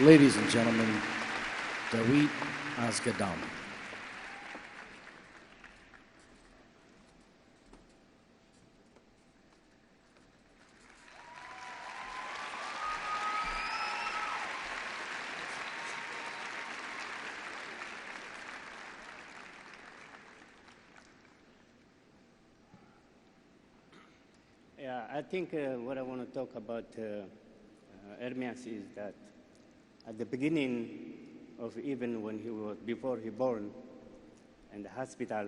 Ladies and gentlemen, Dawit Asghedom. Yeah, I think what I want to talk about Ermias is that at the beginning of even when he was, before he born in the hospital,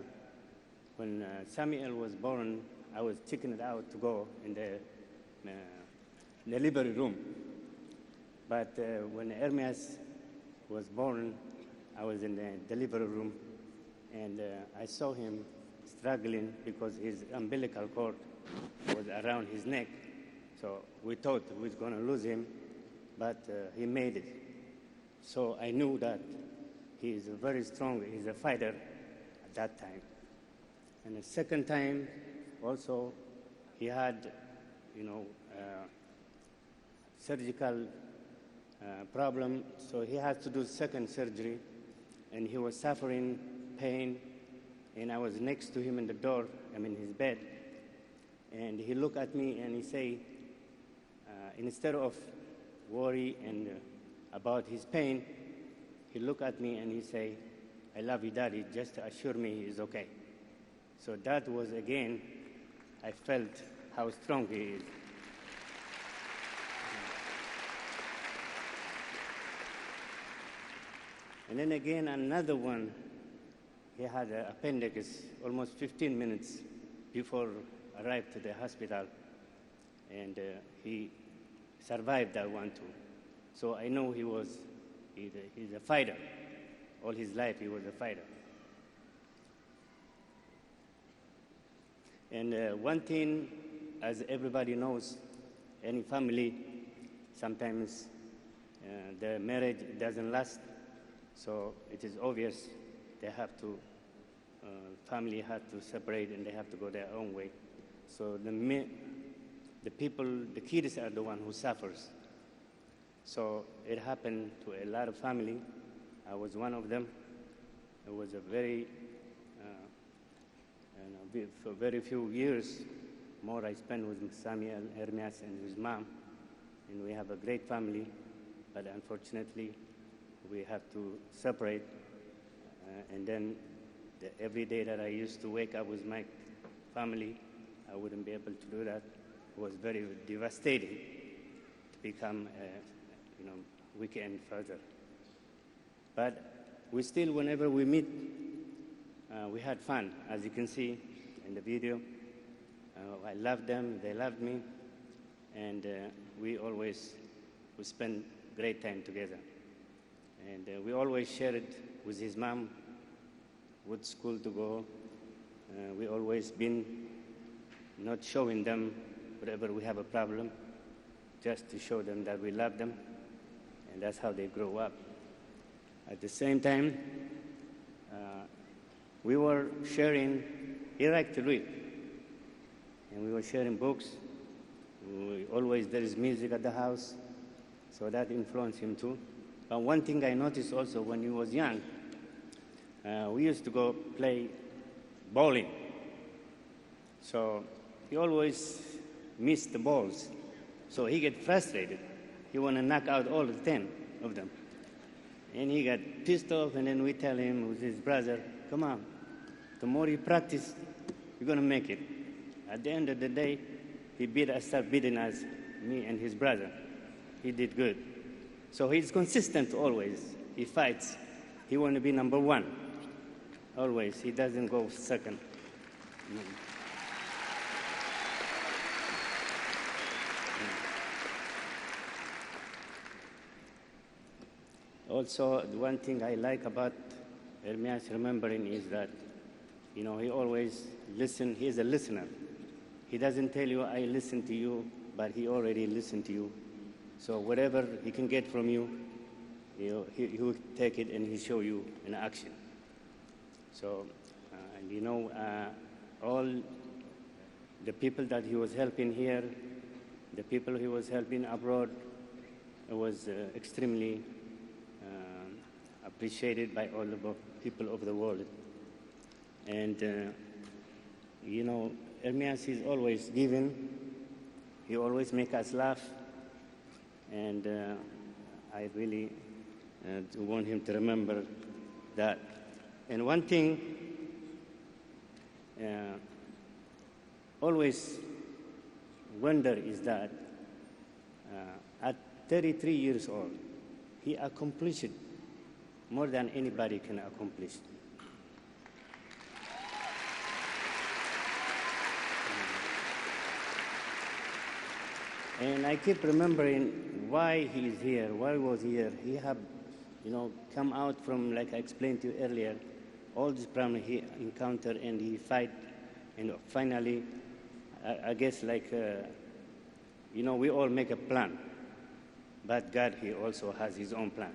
when Samuel was born, I was checking it out to go in the delivery room. But when Ermias was born, I was in the delivery room, and I saw him struggling because his umbilical cord was around his neck. So we thought we were going to lose him, but he made it. So I knew that he is very strong. He's a fighter at that time. And the second time, also, he had, surgical problem. So he had to do second surgery, and he was suffering pain. And I was next to him in the door, his bed. And he looked at me and he said, instead of worry and about his pain, he looked at me and he said, "I love you, Daddy, just to assure me he's okay." So that was, again, I felt how strong he is. And then again, another one, he had an appendix almost 15 minutes before arrived to the hospital, and he survived that one too. So I know he's a fighter. All his life he was a fighter. And one thing, as everybody knows, any family, sometimes the marriage doesn't last, so it is obvious they have to, family have to separate and they have to go their own way. So the people, the kids are the one who suffers. So it happened to a lot of family. I was one of them. It was a very, for very few years more I spent with Samuel, Ermias, and his mom. And we have a great family, but unfortunately we have to separate. And then every day that I used to wake up with my family, I wouldn't be able to do that. It was very devastating to become weekend further. But we still, whenever we meet, we had fun, as you can see in the video. I loved them, they loved me, and we spent great time together. And we always shared with his mom what school to go. We always been not showing them whenever we have a problem, just to show them that we love them, and that's how they grow up. At the same time, we were sharing, he liked to read, and we were sharing books. There is music at the house, so that influenced him too. But one thing I noticed also when he was young, we used to go play bowling. So he always missed the balls. So he get frustrated. He want to knock out all 10 of them. And he got pissed off, and then we tell him with his brother, "Come on, the more you practice, you're going to make it." At the end of the day, he started beating us, me and his brother. He did good. So he's consistent always. He fights. He want to be number one. Always. He doesn't go second. Also, the one thing I like about Ermias remembering is that, he always listens. He's a listener. He doesn't tell you, "I listen to you," but he already listened to you. So whatever he can get from you, he will take it and he show you in action. So, all the people that he was helping here, the people he was helping abroad, was extremely appreciated by all the people of the world. And, you know, Ermias is always giving. He always makes us laugh. And I really want him to remember that. And one thing, always wonder is that at 33 years old, he accomplished more than anybody can accomplish. And I keep remembering why he is here, why was he here. He had, you know, come out from, like I explained to you earlier, all this problem he encountered and he fight, and finally, I guess like, you know, we all make a plan, but God, he also has his own plan.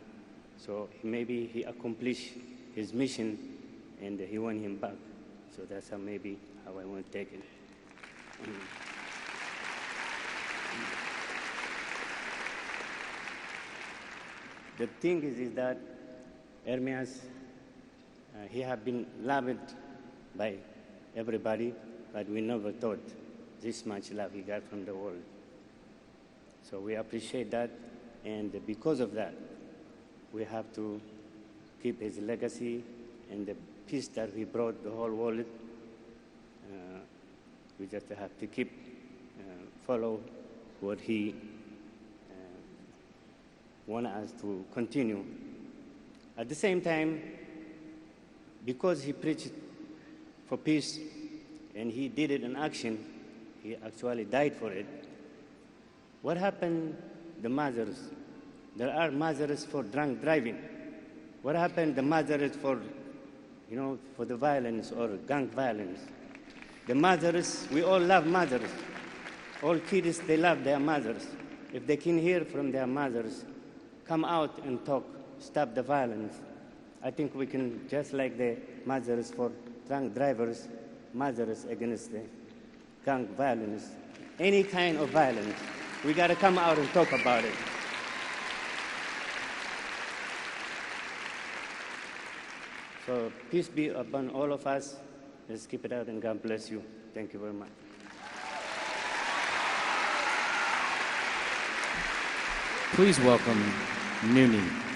So maybe he accomplished his mission and he won him back. So that's how maybe how I want to take it. The thing is that Ermias, he had been loved by everybody, but we never thought this much love he got from the world. So we appreciate that, and because of that, we have to keep his legacy and the peace that he brought the whole world. We just have to keep follow what he want us to continue. At the same time, because he preached for peace and he did it in action, he actually died for it. What happened to the mothers? There are mothers for drunk driving. What happened to the mothers for, you know, for the violence or gang violence? The mothers, we all love mothers. All kids, they love their mothers. If they can hear from their mothers, come out and talk, stop the violence. I think we can, just like the mothers for drunk drivers, mothers against the gang violence, any kind of violence, we got to come out and talk about it. So peace be upon all of us. Let's keep it out, and God bless you. Thank you very much. Please welcome Nuni.